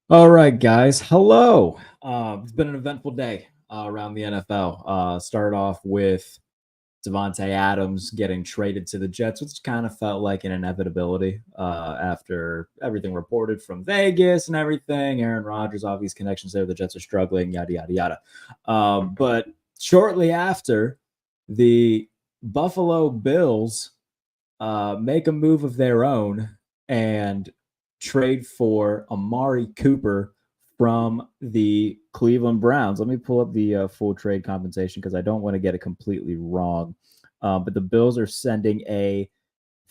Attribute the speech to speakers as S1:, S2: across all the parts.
S1: All right, guys. Hello. It's been an eventful day around the NFL. Started off with Devontae Adams getting traded to the Jets, which kind of felt like an inevitability after everything reported from Vegas and everything. Aaron Rodgers, obvious connections there. The Jets are struggling, yada, yada, yada. But shortly after, the Buffalo Bills make a move of their own and trade for Amari Cooper from the Cleveland Browns. Let me pull up the full trade compensation because I don't want to get it completely wrong. But the Bills are sending a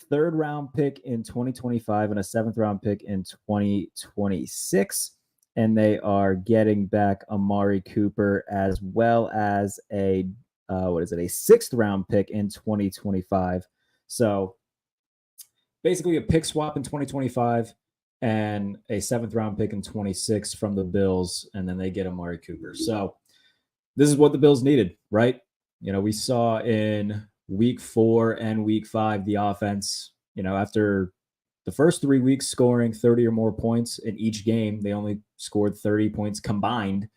S1: third round pick in 2025 and a seventh round pick in 2026. And they are getting back Amari Cooper as well as a sixth round pick in 2025. So basically a pick swap in 2025 and a seventh round pick in 26 from the Bills, and then they get Amari Cooper. So this is what the Bills needed, right? We saw in week 4 and week 5 the offense, after the first 3 weeks scoring 30 or more points in each game, they only scored 30 points combined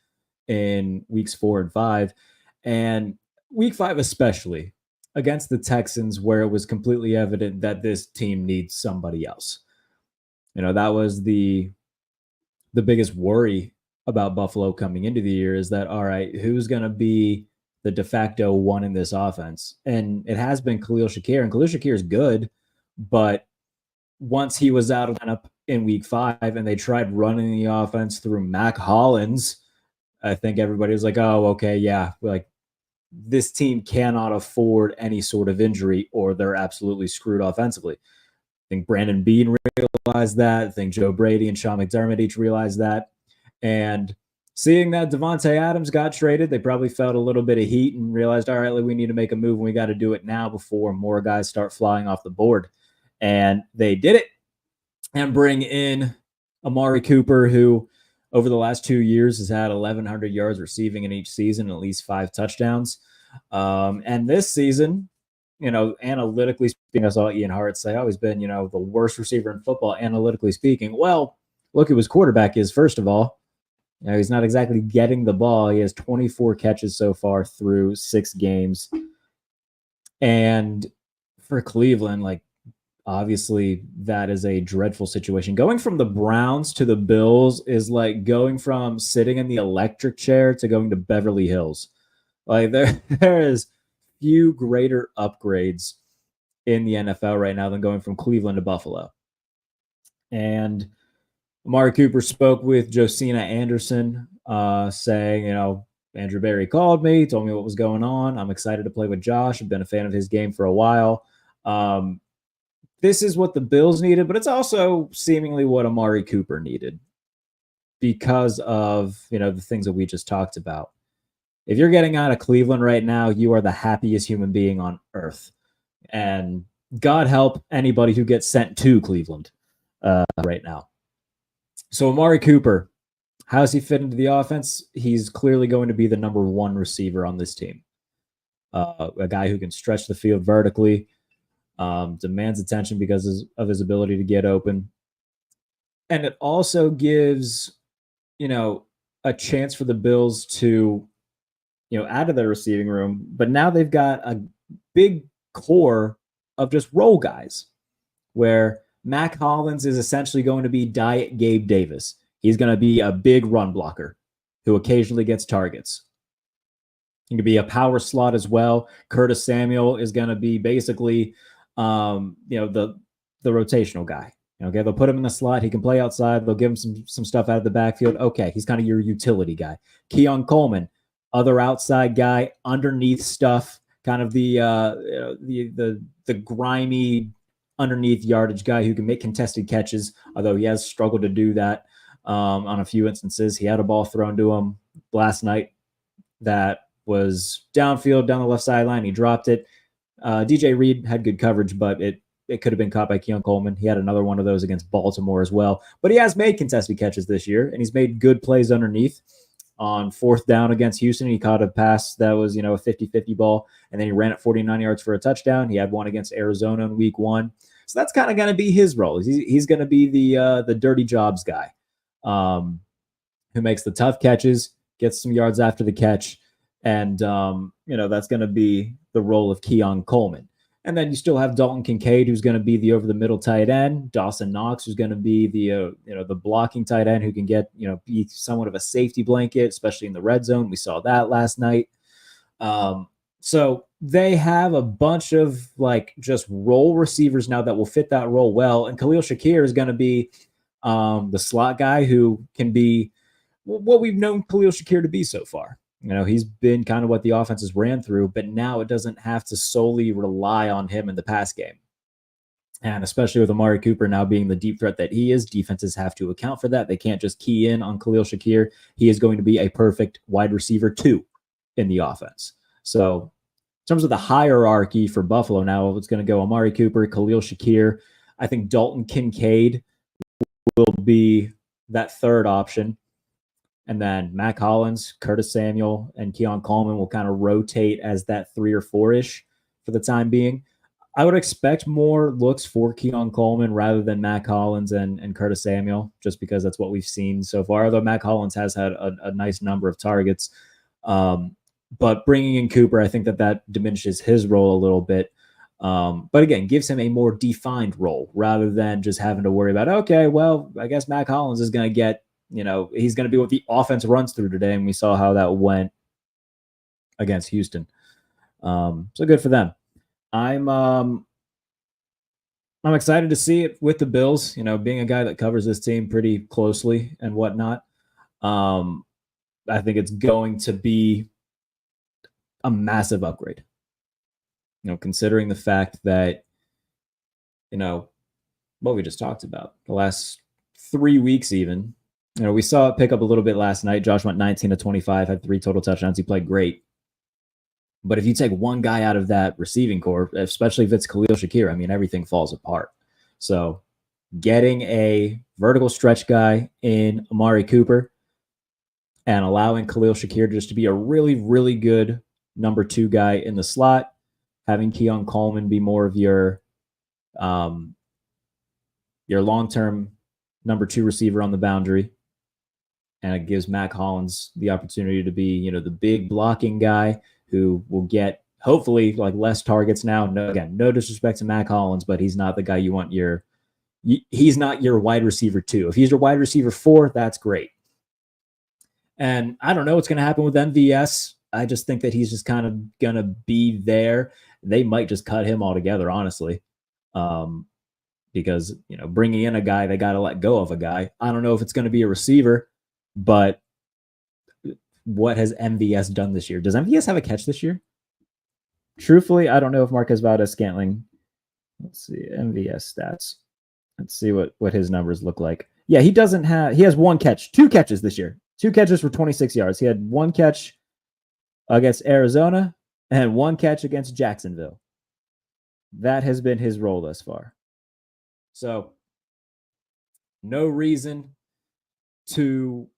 S1: in weeks 4 and 5. And week 5 especially, against the Texans, where it was completely evident that this team needs somebody else. That was the biggest worry about Buffalo coming into the year, is that, all right, who's going to be the de facto one in this offense? And it has been Khalil Shakir, and Khalil Shakir is good, but once he was out of lineup in week 5 and they tried running the offense through Mac Hollins, I think everybody was like, oh, okay, yeah, like this team cannot afford any sort of injury or they're absolutely screwed offensively. I think Brandon Beane realized that. I think Joe Brady and Sean McDermott each realized that. And seeing that Devontae Adams got traded, they probably felt a little bit of heat and realized, all right, we need to make a move and we got to do it now before more guys start flying off the board. And they did it and bring in Amari Cooper, who over the last 2 years has had 1,100 yards receiving in each season, at least 5 touchdowns. And this season, analytically speaking, I saw Ian Hart say, he's been, the worst receiver in football, analytically speaking. Well, look who his quarterback is, first of all. He's not exactly getting the ball. He has 24 catches so far through 6 games. And for Cleveland, obviously that is a dreadful situation. Going from the Browns to the Bills is like going from sitting in the electric chair to going to Beverly Hills. There is few greater upgrades in the NFL right now than going from Cleveland to Buffalo. And Amari Cooper spoke with Josina Anderson, saying, Andrew Berry called me, told me what was going on. I'm excited to play with Josh. I've been a fan of his game for a while. This is what the Bills needed, but it's also seemingly what Amari Cooper needed because of, the things that we just talked about. If you're getting out of Cleveland right now, you are the happiest human being on earth. And God help anybody who gets sent to Cleveland right now. So Amari Cooper, how does he fit into the offense? He's clearly going to be the number 1 receiver on this team. A guy who can stretch the field vertically, demands attention because of his ability to get open. And it also gives, a chance for the Bills to, add to their receiving room. But now they've got a big core of just role guys where Mac Hollins is essentially going to be Diet Gabe Davis. He's going to be a big run blocker who occasionally gets targets. He can be a power slot as well. Curtis Samuel is going to be basically, the rotational guy. Okay, they'll put him in the slot. He can play outside. They'll give him some stuff out of the backfield. Okay, he's kind of your utility guy. Keon Coleman, other outside guy, underneath stuff, kind of the grimy underneath yardage guy who can make contested catches, although he has struggled to do that on a few instances. He had a ball thrown to him last night that was downfield, down the left sideline. He dropped it. DJ Reed had good coverage, but it could have been caught by Keon Coleman. He had another one of those against Baltimore as well. But he has made contested catches this year, and he's made good plays underneath. On 4th down against Houston, he caught a pass that was, a 50-50 ball, and then he ran it 49 yards for a touchdown. He had one against Arizona in week 1. So that's kind of going to be his role. He's going to be the dirty jobs guy. who makes the tough catches, gets some yards after the catch. And, that's going to be the role of Keon Coleman. And then you still have Dalton Kincaid, who's going to be the over the middle tight end. Dawson Knox, who's going to be the blocking tight end, who can get be somewhat of a safety blanket, especially in the red zone. We saw that last night. So they have a bunch of just role receivers now that will fit that role well. And Khalil Shakir is going to be the slot guy who can be what we've known Khalil Shakir to be so far. He's been kind of what the offenses ran through, but now it doesn't have to solely rely on him in the pass game. And especially with Amari Cooper now being the deep threat that he is, defenses have to account for that. They can't just key in on Khalil Shakir. He is going to be a perfect wide receiver 2 in the offense. So in terms of the hierarchy for Buffalo now, it's going to go Amari Cooper, Khalil Shakir. I think Dalton Kincaid will be that third option. And then Mac Hollins, Curtis Samuel, and Keon Coleman will kind of rotate as that 3 or 4-ish for the time being. I would expect more looks for Keon Coleman rather than Mac Hollins and Curtis Samuel, just because that's what we've seen so far, although Mac Hollins has had a nice number of targets. But bringing in Cooper, I think that diminishes his role a little bit. But again, gives him a more defined role rather than just having to worry about, okay, well, I guess Mac Hollins is going to get, he's going to be what the offense runs through today. And we saw how that went against Houston. So good for them. I'm excited to see it with the Bills, being a guy that covers this team pretty closely and whatnot. I think it's going to be a massive upgrade, considering the fact that, what we just talked about the last 3 weeks, even, we saw it pick up a little bit last night. Josh went 19 of 25, had 3 total touchdowns. He played great. But if you take one guy out of that receiving core, especially if it's Khalil Shakir, I mean, everything falls apart. So getting a vertical stretch guy in Amari Cooper and allowing Khalil Shakir just to be a really, really good number 2 guy in the slot, having Keon Coleman be more of your long-term number 2 receiver on the boundary. And it gives Mac Hollins the opportunity to be, the big blocking guy who will get hopefully less targets now. No disrespect to Mac Hollins, but he's not the guy you want he's not your wide receiver 2. If he's your wide receiver 4, that's great. And I don't know what's going to happen with MVS. I just think that he's just kind of going to be there. They might just cut him altogether, honestly. Because, bringing in a guy, they got to let go of a guy. I don't know if it's going to be a receiver, but what has MVS done this year? Does MVS have a catch this year? Truthfully, I don't know if Marquez Valdez-Scantling. Let's see, MVS stats. Let's see what his numbers look like. Yeah, he has 1 catch, 2 catches this year. 2 catches for 26 yards. He had 1 catch against Arizona and 1 catch against Jacksonville. That has been his role thus far. So, no reason to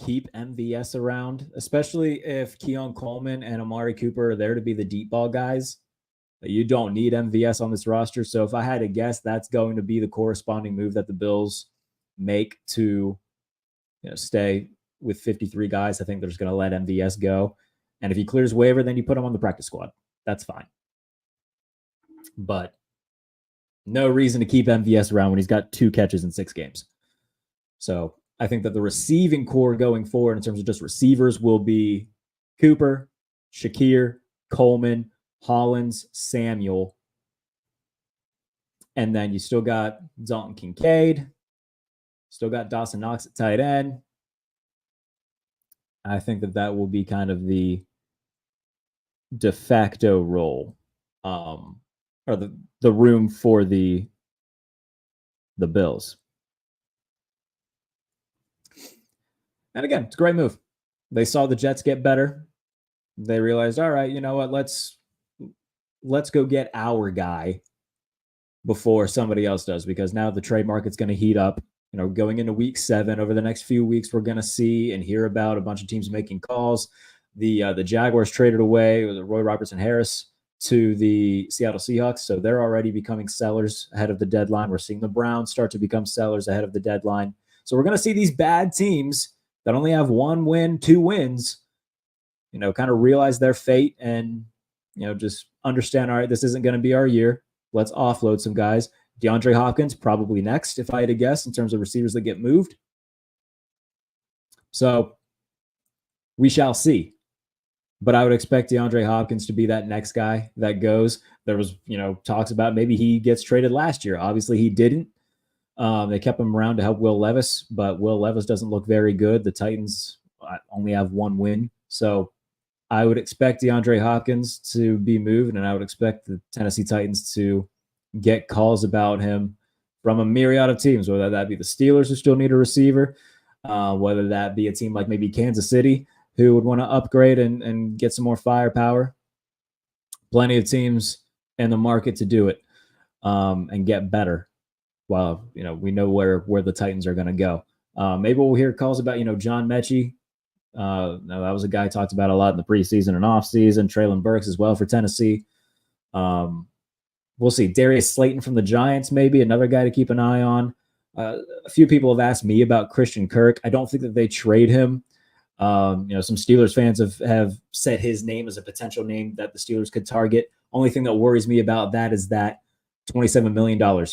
S1: keep MVS around, especially if Keon Coleman and Amari Cooper are there to be the deep ball guys. You don't need MVS on this roster. So if I had to guess, that's going to be the corresponding move that the Bills make to stay with 53 guys. I think they're just going to let MVS go. And if he clears waiver, then you put him on the practice squad. That's fine. But no reason to keep MVS around when he's got 2 catches in 6 games. So I think that the receiving core going forward in terms of just receivers will be Cooper, Shakir, Coleman, Hollins, Samuel. And then you still got Dalton Kincaid. Still got Dawson Knox at tight end. I think that will be kind of the de facto role, or the room for the Bills. And again, it's a great move. They saw the Jets get better. They realized, all right, you know what? Let's go get our guy before somebody else does, because now the trade market's going to heat up. Going into week 7, over the next few weeks, we're going to see and hear about a bunch of teams making calls. The Jaguars traded away Roy Robertson Harris to the Seattle Seahawks, so they're already becoming sellers ahead of the deadline. We're seeing the Browns start to become sellers ahead of the deadline. So we're going to see these bad teams that only have 1 win, 2 wins, kind of realize their fate and, just understand, all right, this isn't going to be our year. Let's offload some guys. DeAndre Hopkins probably next, if I had to guess, in terms of receivers that get moved. So we shall see. But I would expect DeAndre Hopkins to be that next guy that goes. There was, talks about maybe he gets traded last year. Obviously, he didn't. They kept him around to help Will Levis, but Will Levis doesn't look very good. The Titans only have 1 win. So I would expect DeAndre Hopkins to be moved, and I would expect the Tennessee Titans to get calls about him from a myriad of teams, whether that be the Steelers, who still need a receiver, whether that be a team like maybe Kansas City, who would want to upgrade and get some more firepower. Plenty of teams in the market to do it and get better. Well, we know where the Titans are going to go. Maybe we'll hear calls about, John Mechie. That was a guy talked about a lot in the preseason and offseason. Treylon Burks as well for Tennessee. We'll see. Darius Slayton from the Giants, maybe another guy to keep an eye on. A few people have asked me about Christian Kirk. I don't think that they trade him. Some Steelers fans have said his name as a potential name that the Steelers could target. Only thing that worries me about that is that $27 million.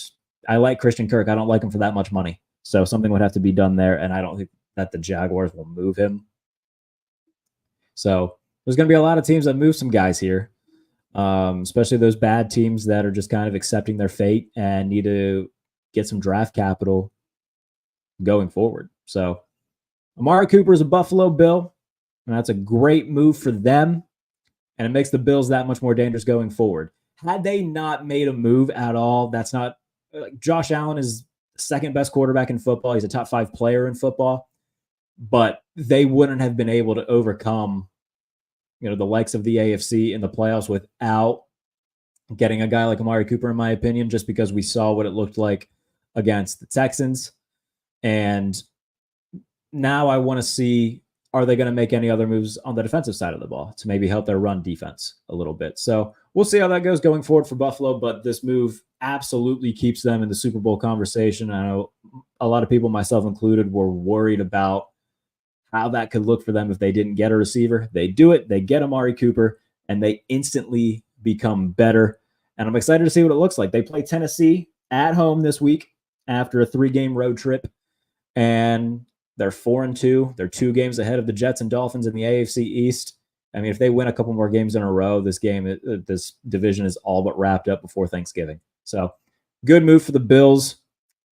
S1: I like Christian Kirk. I don't like him for that much money. So something would have to be done there, and I don't think that the Jaguars will move him. So there's going to be a lot of teams that move some guys here, especially those bad teams that are just kind of accepting their fate and need to get some draft capital going forward. So Amari Cooper is a Buffalo Bill, and that's a great move for them, and it makes the Bills that much more dangerous going forward. Had they not made a move at all, that's not – Josh Allen is the second best quarterback in football. He's a top 5 player in football, but they wouldn't have been able to overcome, the likes of the AFC in the playoffs without getting a guy like Amari Cooper, in my opinion, just because we saw what it looked like against the Texans. And now I want to see, are they going to make any other moves on the defensive side of the ball to maybe help their run defense a little bit? So we'll see how that goes going forward for Buffalo, but this move absolutely keeps them in the Super Bowl conversation. I know a lot of people, myself included, were worried about how that could look for them if they didn't get a receiver. They do it, they get Amari Cooper, and they instantly become better. And I'm excited to see what it looks like. They play Tennessee at home this week after a 3-game road trip, and they're 4-2. They're 2 games ahead of the Jets and Dolphins in the AFC East. I mean, if they win a couple more games in a row, this division is all but wrapped up before Thanksgiving. So good move for the Bills.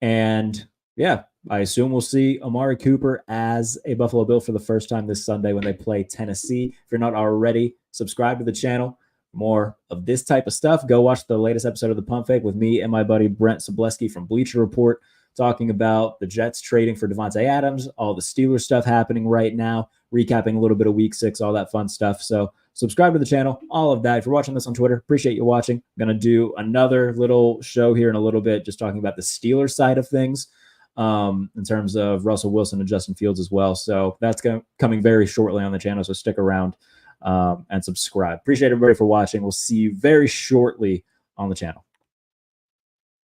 S1: And yeah, I assume we'll see Amari Cooper as a Buffalo Bill for the first time this Sunday when they play Tennessee. If you're not already, subscribe to the channel. More of this type of stuff. Go watch the latest episode of The Pump Fake with me and my buddy Brent Sobleski from Bleacher Report, talking about the Jets trading for Davante Adams, all the Steelers stuff happening right now, recapping a little bit of Week 6, all that fun stuff. So subscribe to the channel, all of that. If you're watching this on Twitter, appreciate you watching. I'm going to do another little show here in a little bit, just talking about the Steelers side of things in terms of Russell Wilson and Justin Fields as well. So that's coming very shortly on the channel, so stick around and subscribe. Appreciate everybody for watching. We'll see you very shortly on the channel.